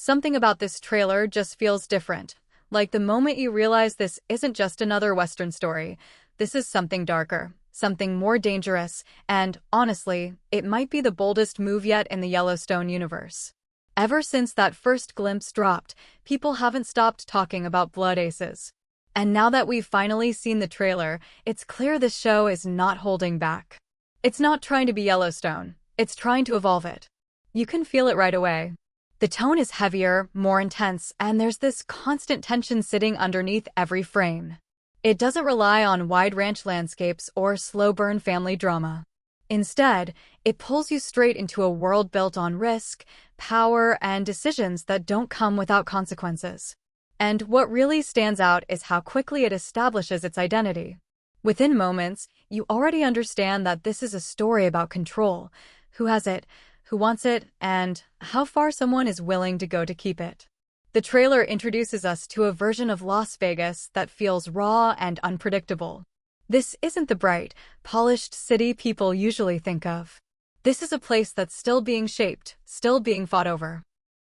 Something about this trailer just feels different. Like the moment you realize this isn't just another Western story, this is something darker, something more dangerous, and, honestly, it might be the boldest move yet in the Yellowstone universe. Ever since that first glimpse dropped, people haven't stopped talking about blood aces. And now that we've finally seen the trailer, it's clear this show is not holding back. It's not trying to be Yellowstone, it's trying to evolve it. You can feel it right away. The tone is heavier, more intense, and there's this constant tension sitting underneath every frame. It doesn't rely on wide ranch landscapes or slow-burn family drama. Instead, it pulls you straight into a world built on risk, power, and decisions that don't come without consequences. And what really stands out is how quickly it establishes its identity. Within moments, you already understand that this is a story about control, who has it, who wants it, and how far someone is willing to go to keep it. The trailer introduces us to a version of Las Vegas that feels raw and unpredictable. This isn't the bright, polished city people usually think of. This is a place that's still being shaped, still being fought over.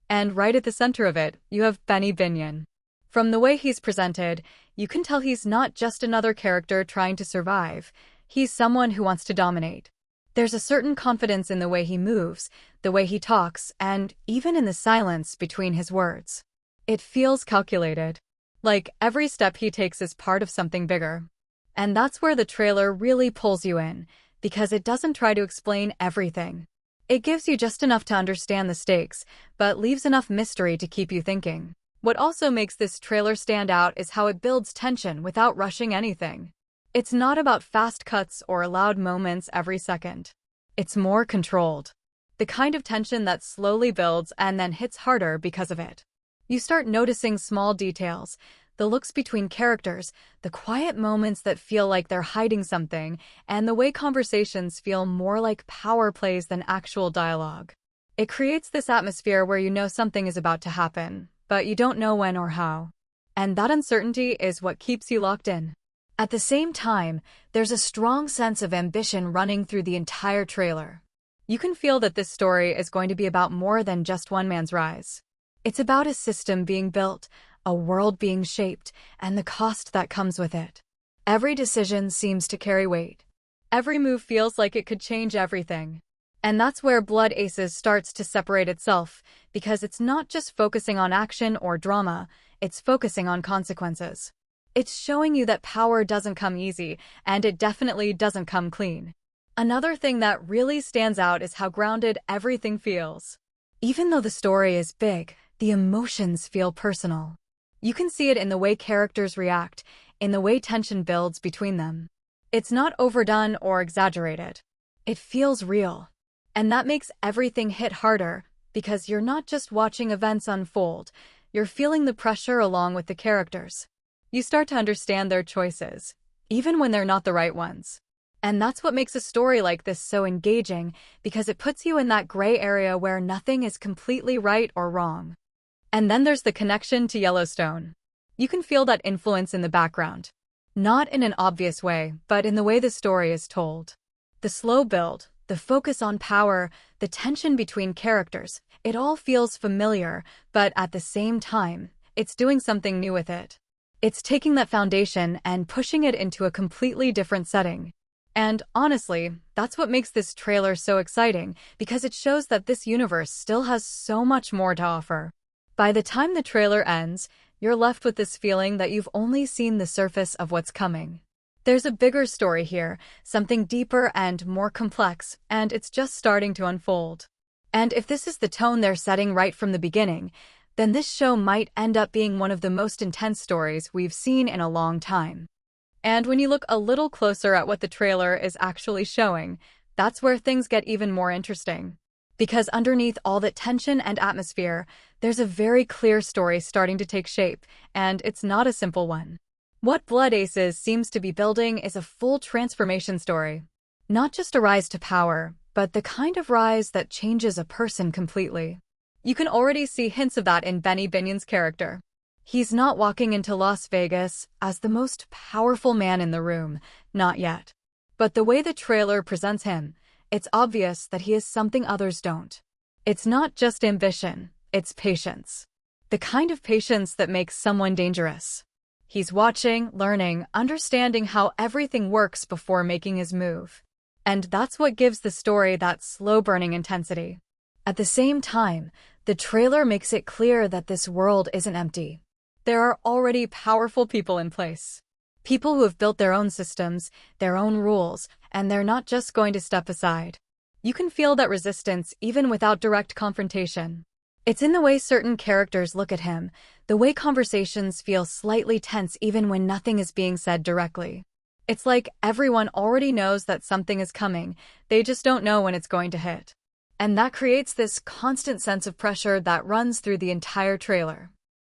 And right at the center of it, you have Benny Binion. From the way he's presented, you can tell he's not just another character trying to survive. He's someone who wants to dominate. There's a certain confidence in the way he moves, the way he talks, and even in the silence between his words. It feels calculated. Like every step he takes is part of something bigger. And that's where the trailer really pulls you in, because it doesn't try to explain everything. It gives you just enough to understand the stakes, but leaves enough mystery to keep you thinking. What also makes this trailer stand out is how it builds tension without rushing anything. It's not about fast cuts or loud moments every second. It's more controlled. The kind of tension that slowly builds and then hits harder because of it. You start noticing small details, the looks between characters, the quiet moments that feel like they're hiding something, and the way conversations feel more like power plays than actual dialogue. It creates this atmosphere where you know something is about to happen, but you don't know when or how. And that uncertainty is what keeps you locked in. At the same time, there's a strong sense of ambition running through the entire trailer. You can feel that this story is going to be about more than just one man's rise. It's about a system being built, a world being shaped, and the cost that comes with it. Every decision seems to carry weight. Every move feels like it could change everything. And that's where Blood Aces starts to separate itself, because it's not just focusing on action or drama, it's focusing on consequences. It's showing you that power doesn't come easy, and it definitely doesn't come clean. Another thing that really stands out is how grounded everything feels. Even though the story is big, the emotions feel personal. You can see it in the way characters react, in the way tension builds between them. It's not overdone or exaggerated. It feels real. And that makes everything hit harder, because you're not just watching events unfold, you're feeling the pressure along with the characters. You start to understand their choices, even when they're not the right ones. And that's what makes a story like this so engaging, because it puts you in that gray area where nothing is completely right or wrong. And then there's the connection to Yellowstone. You can feel that influence in the background. Not in an obvious way, but in the way the story is told. The slow build, the focus on power, the tension between characters, it all feels familiar, but at the same time, it's doing something new with it. It's taking that foundation and pushing it into a completely different setting. And honestly, that's what makes this trailer so exciting, because it shows that this universe still has so much more to offer. By the time the trailer ends, you're left with this feeling that you've only seen the surface of what's coming. There's a bigger story here, something deeper and more complex, and it's just starting to unfold. And if this is the tone they're setting right from the beginning, then this show might end up being one of the most intense stories we've seen in a long time. And when you look a little closer at what the trailer is actually showing, that's where things get even more interesting. Because underneath all that tension and atmosphere, there's a very clear story starting to take shape, and it's not a simple one. What Blood Aces seems to be building is a full transformation story. Not just a rise to power, but the kind of rise that changes a person completely. You can already see hints of that in Benny Binion's character. He's not walking into Las Vegas as the most powerful man in the room, not yet. But the way the trailer presents him, it's obvious that he is something others don't. It's not just ambition, it's patience. The kind of patience that makes someone dangerous. He's watching, learning, understanding how everything works before making his move. And that's what gives the story that slow-burning intensity. At the same time, the trailer makes it clear that this world isn't empty. There are already powerful people in place. People who have built their own systems, their own rules, and they're not just going to step aside. You can feel that resistance even without direct confrontation. It's in the way certain characters look at him, the way conversations feel slightly tense even when nothing is being said directly. It's like everyone already knows that something is coming, they just don't know when it's going to hit. And that creates this constant sense of pressure that runs through the entire trailer.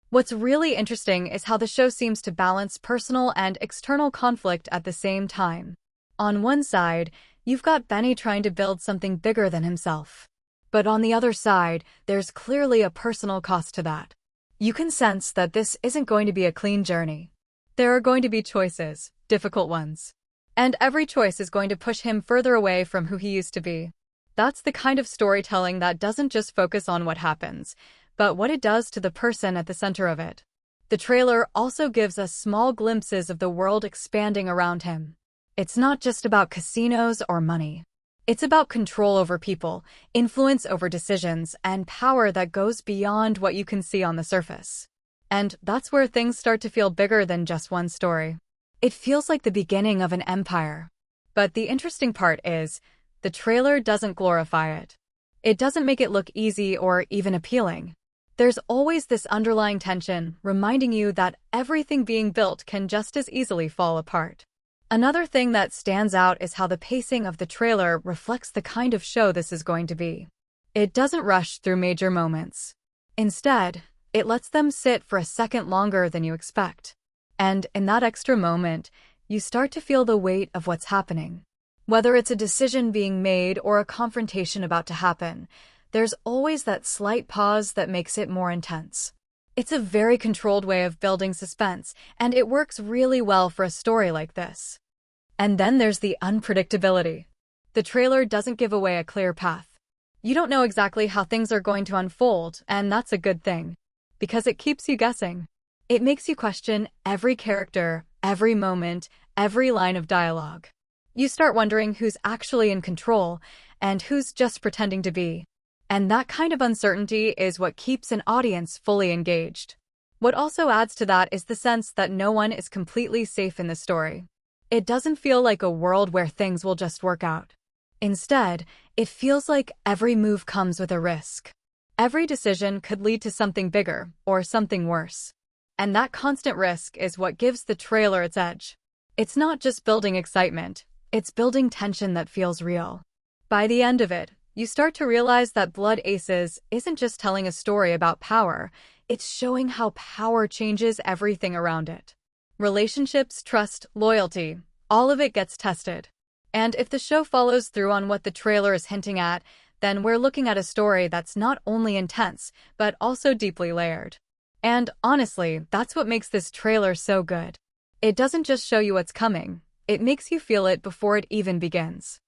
What's really interesting is how the show seems to balance personal and external conflict at the same time. On one side, you've got Benny trying to build something bigger than himself. But on the other side, there's clearly a personal cost to that. You can sense that this isn't going to be a clean journey. There are going to be choices, difficult ones. And every choice is going to push him further away from who he used to be. That's the kind of storytelling that doesn't just focus on what happens, but what it does to the person at the center of it. The trailer also gives us small glimpses of the world expanding around him. It's not just about casinos or money. It's about control over people, influence over decisions, and power that goes beyond what you can see on the surface. And that's where things start to feel bigger than just one story. It feels like the beginning of an empire. But the interesting part is, the trailer doesn't glorify it. It doesn't make it look easy or even appealing. There's always this underlying tension, reminding you that everything being built can just as easily fall apart. Another thing that stands out is how the pacing of the trailer reflects the kind of show this is going to be. It doesn't rush through major moments. Instead, it lets them sit for a second longer than you expect. And in that extra moment, you start to feel the weight of what's happening. Whether it's a decision being made or a confrontation about to happen, there's always that slight pause that makes it more intense. It's a very controlled way of building suspense, and it works really well for a story like this. And then there's the unpredictability. The trailer doesn't give away a clear path. You don't know exactly how things are going to unfold, and that's a good thing, because it keeps you guessing. It makes you question every character, every moment, every line of dialogue. You start wondering who's actually in control and who's just pretending to be. And that kind of uncertainty is what keeps an audience fully engaged. What also adds to that is the sense that no one is completely safe in the story. It doesn't feel like a world where things will just work out. Instead, it feels like every move comes with a risk. Every decision could lead to something bigger or something worse. And that constant risk is what gives the trailer its edge. It's not just building excitement, it's building tension that feels real. By the end of it, you start to realize that Blood Aces isn't just telling a story about power, it's showing how power changes everything around it. Relationships, trust, loyalty, all of it gets tested. And if the show follows through on what the trailer is hinting at, then we're looking at a story that's not only intense, but also deeply layered. And honestly, that's what makes this trailer so good. It doesn't just show you what's coming, it makes you feel it before it even begins.